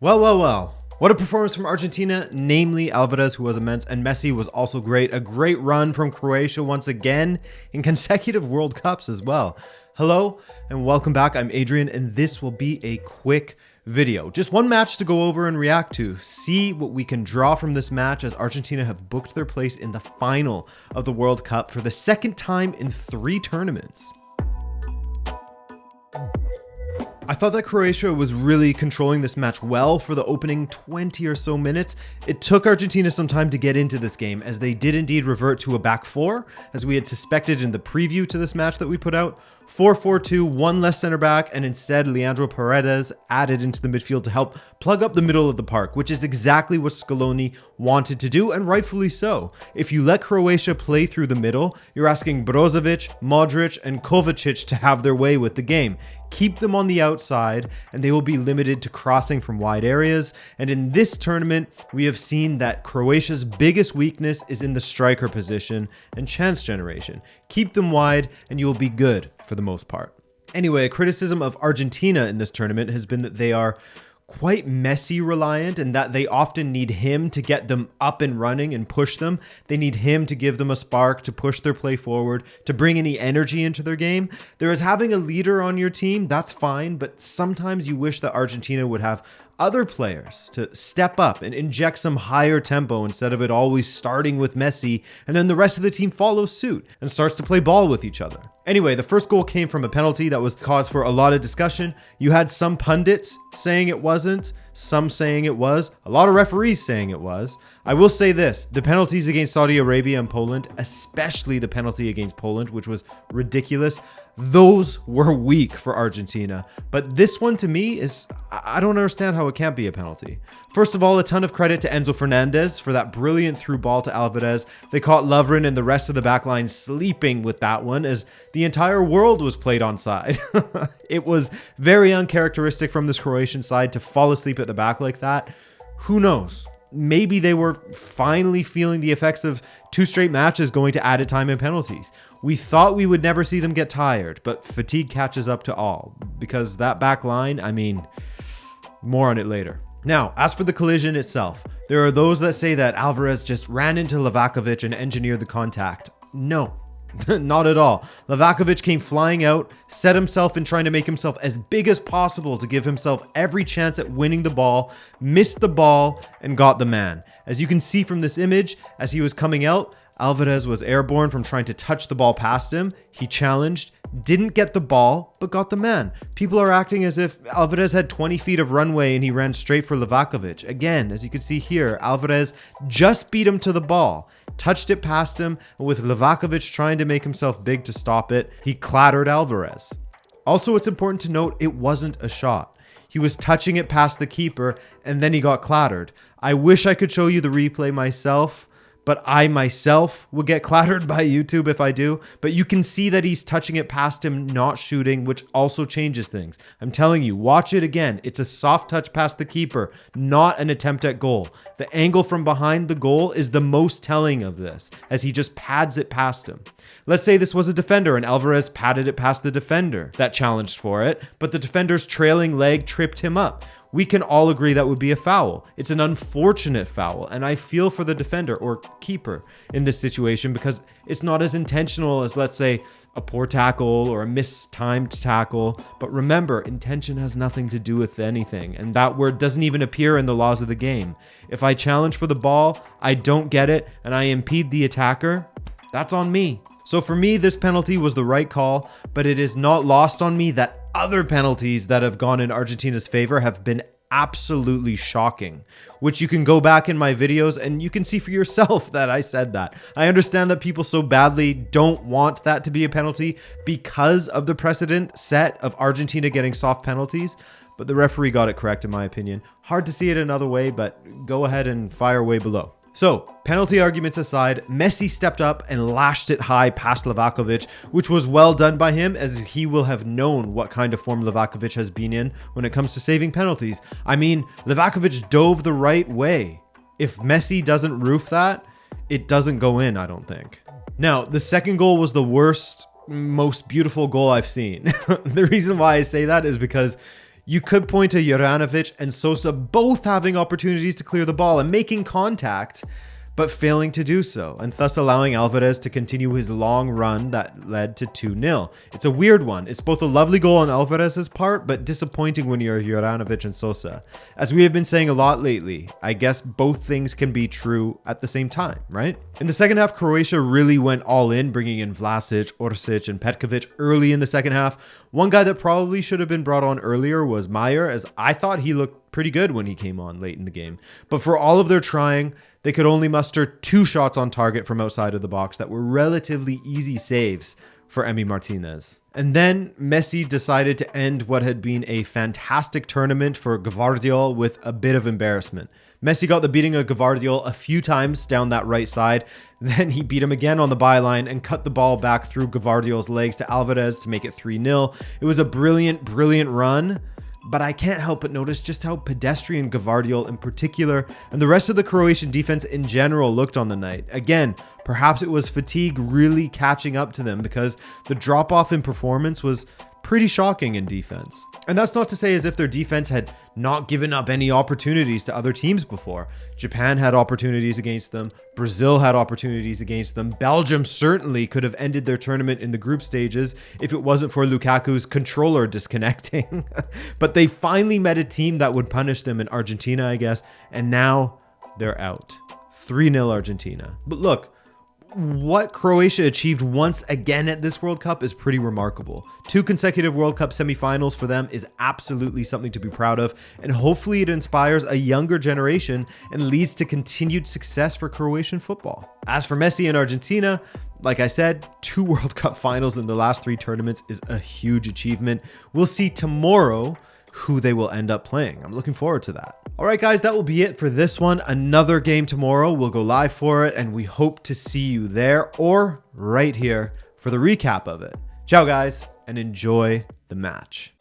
Well. What a performance from Argentina, namely Alvarez, who was immense, and Messi was also great. A great run from Croatia once again in consecutive World Cups as well. Hello and welcome back. I'm Adrian, and this will be a quick video. Just one match to go over and react to. See what we can draw from this match, as Argentina have booked their place in the final of the World Cup for the second time in 3 tournaments. I thought that Croatia was really controlling this match well for the opening 20 or so minutes. It took Argentina some time to get into this game, as they did indeed revert to a back 4, as we had suspected in the preview to this match that we put out. 4-4-2, one less center back, and instead Leandro Paredes added into the midfield to help plug up the middle of the park, which is exactly what Scaloni wanted to do, and rightfully so. If you let Croatia play through the middle, you're asking Brozovic, Modric, and Kovacic to have their way with the game. Keep them on the outside, and they will be limited to crossing from wide areas. And in this tournament, we have seen that Croatia's biggest weakness is in the striker position and chance generation. Keep them wide, and you will be good for the most part. Anyway, a criticism of Argentina in this tournament has been that they are quite Messi reliant, and that they often need him to get them up and running and push them. They need him to give them a spark, to push their play forward, to bring any energy into their game. There is having a leader on your team, that's fine, but sometimes you wish that Argentina would have other players to step up and inject some higher tempo instead of it always starting with Messi and then the rest of the team follows suit and starts to play ball with each other. Anyway, the first goal came from a penalty that was cause for a lot of discussion. You had some pundits saying it wasn't, some saying it was, a lot of referees saying it was. I will say this, the penalties against Saudi Arabia and Poland, especially the penalty against Poland, which was ridiculous, those were weak for Argentina. But this one to me is, I don't understand how it can't be a penalty. First of all, a ton of credit to Enzo Fernandez for that brilliant through ball to Alvarez. They caught Lovren and the rest of the backline sleeping with that one, as the entire world was played onside. It was very uncharacteristic from this Croatian side to fall asleep at the back like that. Who knows? Maybe they were finally feeling the effects of 2 straight matches going to added time and penalties. We thought we would never see them get tired, but fatigue catches up to all, because that back line, I mean, more on it later. Now, as for the collision itself, there are those that say that Alvarez just ran into Livakovic and engineered the contact. No. Not at all. Livakovic came flying out, set himself in trying to make himself as big as possible to give himself every chance at winning the ball, missed the ball, and got the man. As you can see from this image, as he was coming out, Alvarez was airborne from trying to touch the ball past him. He challenged, didn't get the ball, but got the man. People are acting as if Alvarez had 20 feet of runway and he ran straight for Livakovic. Again, as you can see here, Alvarez just beat him to the ball, touched it past him, and with Livakovic trying to make himself big to stop it, he clattered Alvarez. Also, it's important to note it wasn't a shot. He was touching it past the keeper and then he got clattered. I wish I could show you the replay myself, but I myself would get clattered by YouTube if I do. But you can see that he's touching it past him, not shooting, which also changes things. I'm telling you, watch it again. It's a soft touch past the keeper, not an attempt at goal. The angle from behind the goal is the most telling of this, as he just pads it past him. Let's say this was a defender and Alvarez padded it past the defender that challenged for it, but the defender's trailing leg tripped him up. We can all agree that would be a foul. It's an unfortunate foul, and I feel for the defender or keeper in this situation, because it's not as intentional as, let's say, a poor tackle or a mistimed tackle. But remember, intention has nothing to do with anything, and that word doesn't even appear in the laws of the game. If I challenge for the ball, I don't get it, and I impede the attacker, that's on me. So for me, this penalty was the right call, but it is not lost on me that other penalties that have gone in Argentina's favor have been absolutely shocking, which you can go back in my videos and you can see for yourself that I said that. I understand that people so badly don't want that to be a penalty because of the precedent set of Argentina getting soft penalties, but the referee got it correct in my opinion. Hard to see it another way, but go ahead and fire away below. So, penalty arguments aside, Messi stepped up and lashed it high past Livakovic, which was well done by him, as he will have known what kind of form Livakovic has been in when it comes to saving penalties. I mean, Livakovic dove the right way. If Messi doesn't roof that, it doesn't go in, I don't think. Now, the second goal was the worst, most beautiful goal I've seen. The reason why I say that is because You could point to Juranovic and Sosa both having opportunities to clear the ball and making contact, but failing to do so, and thus allowing Alvarez to continue his long run that led to 2-0. It's a weird one. It's both a lovely goal on Alvarez's part, but disappointing when you're Juranovic and Sosa. As we have been saying a lot lately, I guess both things can be true at the same time, right? In the second half, Croatia really went all in, bringing in Vlasic, Orsic, and Petkovic early in the second half. One guy that probably should have been brought on earlier was Meyer, as I thought he looked pretty good when he came on late in the game. But for all of their trying, they could only muster 2 shots on target from outside of the box that were relatively easy saves for Emi Martinez. And then Messi decided to end what had been a fantastic tournament for Gvardiol with a bit of embarrassment. Messi got the beating of Gvardiol a few times down that right side. Then he beat him again on the byline and cut the ball back through Gvardiol's legs to Alvarez to make it 3-0. It was a brilliant, brilliant run. But I can't help but notice just how pedestrian Gvardiol in particular and the rest of the Croatian defense in general looked on the night. Again, perhaps it was fatigue really catching up to them because the drop-off in performance was pretty shocking in defense. And that's not to say as if their defense had not given up any opportunities to other teams before. Japan had opportunities against them. Brazil had opportunities against them. Belgium certainly could have ended their tournament in the group stages if it wasn't for Lukaku's controller disconnecting. But they finally met a team that would punish them in Argentina, I guess, and now they're out. 3-0 Argentina. But look, what Croatia achieved once again at this World Cup is pretty remarkable. 2 consecutive World Cup semifinals for them is absolutely something to be proud of, and hopefully it inspires a younger generation and leads to continued success for Croatian football. As for Messi and Argentina, like I said, 2 World Cup finals in the last 3 tournaments is a huge achievement. We'll see tomorrow who they will end up playing. I'm looking forward to that. All right, guys, that will be it for this one. Another game tomorrow. We'll go live for it, and we hope to see you there or right here for the recap of it. Ciao, guys, and enjoy the match.